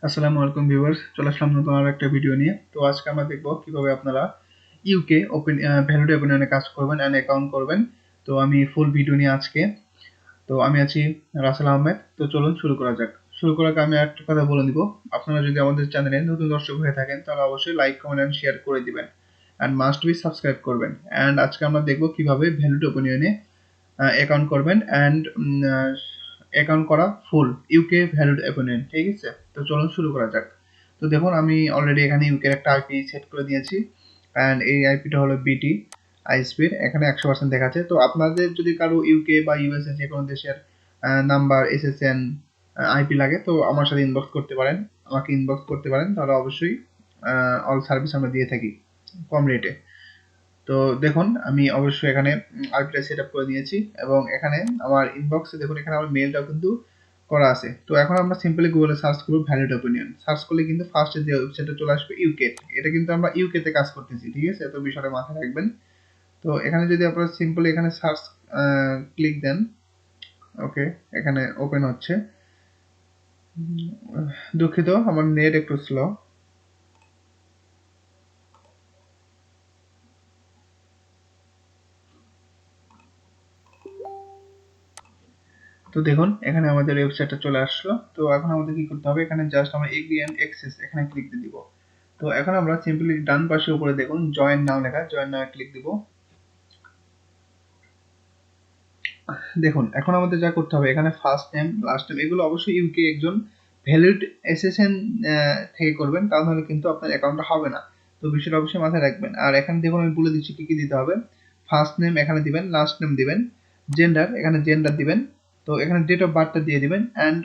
আসসালামু আলাইকুম ভিউয়ার্স, চলে আসলাম নতুন আরো একটা ভিডিও নিয়ে। তো আজকে আমরা দেখব কিভাবে আপনারা ইউকে ওপেন ভ্যালিড ওপেনিয়নে কাজ করবেন এন্ড অ্যাকাউন্ট করবেন। তো আমি ফুল ভিডিও নিয়ে আজকে। তো আমি আছি রাসেল আহমেদ। তো চলুন শুরু করা যাক। শুরু করার আগে আমি একটা কথা বলে দিব, আপনারা যদি আমাদের চ্যানেলে নতুন দর্শক হয়ে থাকেন তাহলে অবশ্যই লাইক, কমেন্ট এন্ড শেয়ার করে দিবেন এন্ড মাস্ট বি সাবস্ক্রাইব করবেন। এন্ড আজকে আমরা দেখব কিভাবে ভ্যালিড ওপেনিয়নে অ্যাকাউন্ট করবেন এন্ড অ্যাকাউন্ট করা ফুল ইউকে ভ্যালিড ওপেনিয়ন, ঠিক আছে? তো চলুন শুরু করা যাক। তো দেখুন আমি অলরেডি এখানে ইউকের একটা আইপি সেট করে দিয়েছি অ্যান্ড এই আইপিটা হলো বিটি আইএসপির, এখানে 100% দেখাচ্ছে। তো আপনাদের যদি কারো ইউকে বা ইউএসএ যে কোনো দেশের নাম্বার এসএসএন আইপি লাগে তো আমার সাথে ইনবক্স করতে পারেন, আমাকে ইনবক্স করতে পারেন, তাহলে অবশ্যই অল সার্ভিস আমরা দিয়ে থাকি কম রেটে। তো দেখুন আমি অবশ্যই এখানে আইপিটা সেট আপ করে নিয়েছি এবং এখানে আমার ইনবক্সে দেখুন এখানে আমার মেলটাও কিন্তু করা আছে। তো এখন আমরা সিম্পলি গুগলে সার্চ করব ভ্যালিড ওপিনিয়ন। সার্চ করলে কিন্তু ফার্স্টে যে ওয়েবসাইটটা চলে আসবে ইউকে। এটা কিন্তু আমরা ইউকে তে কাজ করতেছি, ঠিক আছে? তো বিষয়টা মাথায় রাখবেন। তো এখানে যদি আপনারা সিম্পলি এখানে সার্চ ক্লিক দেন, ওকে, এখানে ওপেন হচ্ছে। দুঃখিত আমার নেট একটু স্লো। তো দেখুন এখানে আমাদের ওয়েবসাইটটা চলে আসলো। তো এখন আমাদের কি করতে হবে, এখানে জাস্ট আমরা এগ্রি এন্ড অ্যাক্সেস এখানে ক্লিক দিয়ে দিব। তো এখন আমরা সিম্পলি ডান পাশে উপরে দেখুন জয়েন নাও লেখা, জয়েন নাও ক্লিক দিব। দেখুন এখন আমাদের যা করতে হবে, এখানে ফার্স্ট নেম লাস্ট নেম এগুলো অবশ্যই ইউকে একজন ভ্যালিড এসএসএন থেকে করবেন, তা নাহলে কিন্তু আপনার অ্যাকাউন্টটা হবে না। তো বিষয়টা অবশ্যই মাথায় রাখবেন। আর এখানে দেখুন আমি বলে দিচ্ছি কি কি দিতে হবে। ফার্স্ট নেম এখানে দিবেন, লাস্ট নেম দিবেন, জেন্ডার এখানে জেন্ডার দিবেন, তো এখানে ডেট অফ বার্থটা দিয়ে দিবেন অ্যান্ড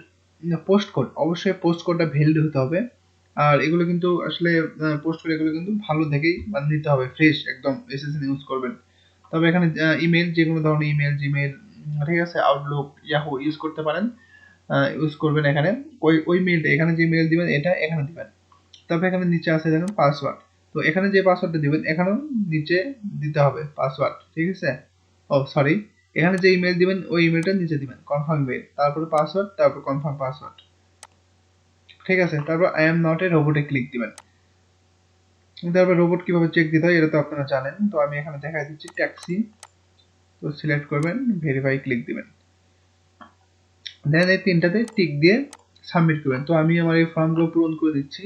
পোস্ট কোড, অবশ্যই পোস্ট কোডটা ভ্যালিড হতে হবে। আর এগুলো কিন্তু আসলে পোস্ট কোড এগুলো কিন্তু ভালো দেখেই মানে নিতে হবে, ফ্রেশ একদম এসএসএন ইউজ করবেন। তবে এখানে ইমেল যে কোনো ধরনের ইমেল, জিমেল, ঠিক আছে, আউটলুক, ইয়াহু ইউজ করতে পারেন, ইউজ করবেন। এখানে ওই মেলটা এখানে যে মেল দিবেন এটা এখানে দিবেন। তবে এখানে নিচে আছে দেখুন পাসওয়ার্ড, তো এখানে যে পাসওয়ার্ডটা দিবেন এখানেও নিচে দিতে হবে পাসওয়ার্ড, ঠিক আছে? ও সরি, এখানে যে ইমেল দিবেন ওই ইমেলটা নিচে দিবেন, কনফার্ম মেল, তারপরে পাসওয়ার্ড, তারপর কনফার্ম পাসওয়ার্ড, ঠিক আছে? তারপর আই এম নট এ রোবটে ক্লিক দিবেন। তারপর রোবট কিভাবে চেক দিতে হয় এটা তো আপনারা জানেন, তো আমি এখানে দেখাই দিচ্ছি ট্যাক্সি। তো সিলেক্ট করবেন, ভেরিফাই ক্লিক দিবেন, দেন এই তিনটাতে টিক দিয়ে সাবমিট করবেন। তো আমি আমার এই ফর্মগুলো পূরণ করে দিচ্ছি।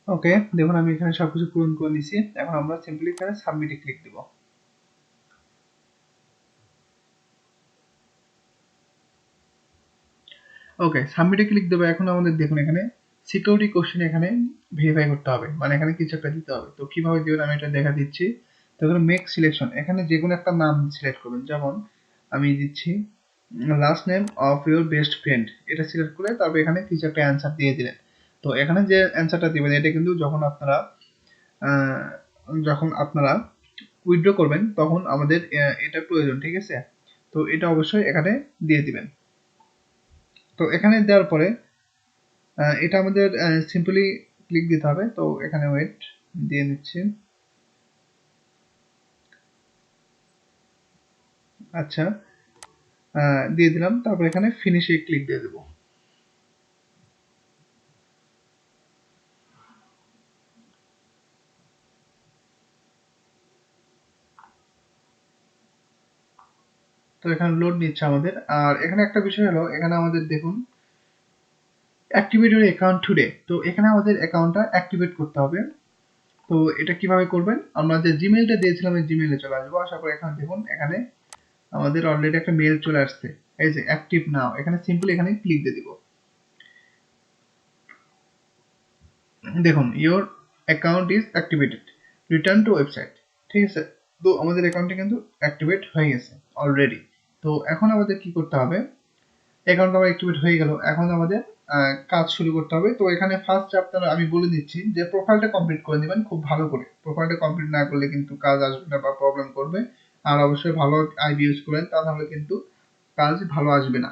ওকে, দেখুন আমি এখানে সবকিছু পূরণ করে নিছি। এখন আমরা সিম্পলি এখানে সাবমিটে ক্লিক দেব। ওকে, সাবমিটে ক্লিক দেবো। এখন আমাদের দেখুন এখানে সিকিউরিটি কোশ্চেন এখানে ভেরিফাই করতে হবে, মানে এখানে কিছু একটা দিতে হবে। তো কিভাবে দিবেন আমি এটা দেখা দিচ্ছি। তো এখানে মেক সিলেকশন, এখানে যে কোনো একটা নাম সিলেক্ট করবেন, যেমন আমি দিচ্ছি last name of your best friend, এটা সিলেক্ট করে তারপর এখানে কিছু একটা অ্যান্সার দিয়ে দিলেন। তো এখানে যে অ্যান্সারটা দিবেন এটা কিন্তু যখন আপনারা উইথড্র করবেন তখন আমাদের এটা প্রয়োজন, ঠিক আছে? তো এটা অবশ্যই এখানে দিয়ে দিবেন। তো এখানে দেওয়ার পরে এটা আমাদের সিম্পলি ক্লিক দিতে হবে। তো এখানে ওয়েট দিয়ে নিচ্ছি। আচ্ছা, দিয়ে দিলাম, তারপর এখানে ফিনিশে ক্লিক দিয়ে দেবো। তো এখানে লোড নিচ্ছে আমাদের। আর এখানে একটা বিষয় হলো, এখানে আমাদের দেখুন অ্যাক্টিভেট ইউর অ্যাকাউন্ট টুডে, তো এখানে আমাদের অ্যাকাউন্টটা অ্যাক্টিভেট করতে হবে। তো এটা কিভাবে করবেন, আমরা যে জিমেইলটা দিয়েছিলাম এই জিমেইলে চলে আসবো। আশা করি এখানে দেখুন এখানে আমাদের অলরেডি একটা মেল চলে আসছে, এই যে অ্যাক্টিভ নাও, এখানে সিম্পলি এখানে ক্লিক দিয়ে দিব। দেখুন your account is activated, return to website, ঠিক আছে? তো আমাদের অ্যাকাউন্টটা কিন্তু অ্যাক্টিভেট হয়ে গেছে অলরেডি। তো এখন আমাদের কি করতে হবে, অ্যাকাউন্ট আমার অ্যাক্টিভেট হয়ে গেল, এখন আমাদের কাজ শুরু করতে হবে। তো এখানে ফার্স্ট আপনারা আমি বলে দিচ্ছি যে প্রোফাইলটা কমপ্লিট করে নেবেন খুব ভালো করে। প্রোফাইলটা কমপ্লিট না করলে কিন্তু কাজ আসবে না বা প্রবলেম করবে। আর অবশ্যই ভালো আইডি ইউজ করবেন, তা নাহলে কিন্তু কাজ ভালো আসবে না।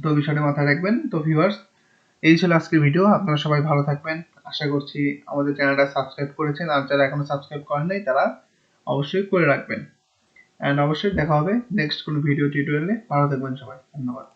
তো বিষয়টা মাথায় রাখবেন। তো ভিউয়ার্স, এই ছিল আজকের ভিডিও। আপনারা সবাই ভালো থাকবেন। আশা করছি আমাদের চ্যানেলটা সাবস্ক্রাইব করেছেন, আর যারা এখনো সাবস্ক্রাইব করেন নাই তারা অবশ্যই করে রাখবেন। অ্যান্ড অবশ্যই দেখা হবে নেক্সট কোনো ভিডিও টিউটোরিয়ালে। ভালো থাকবেন সবাই, ধন্যবাদ।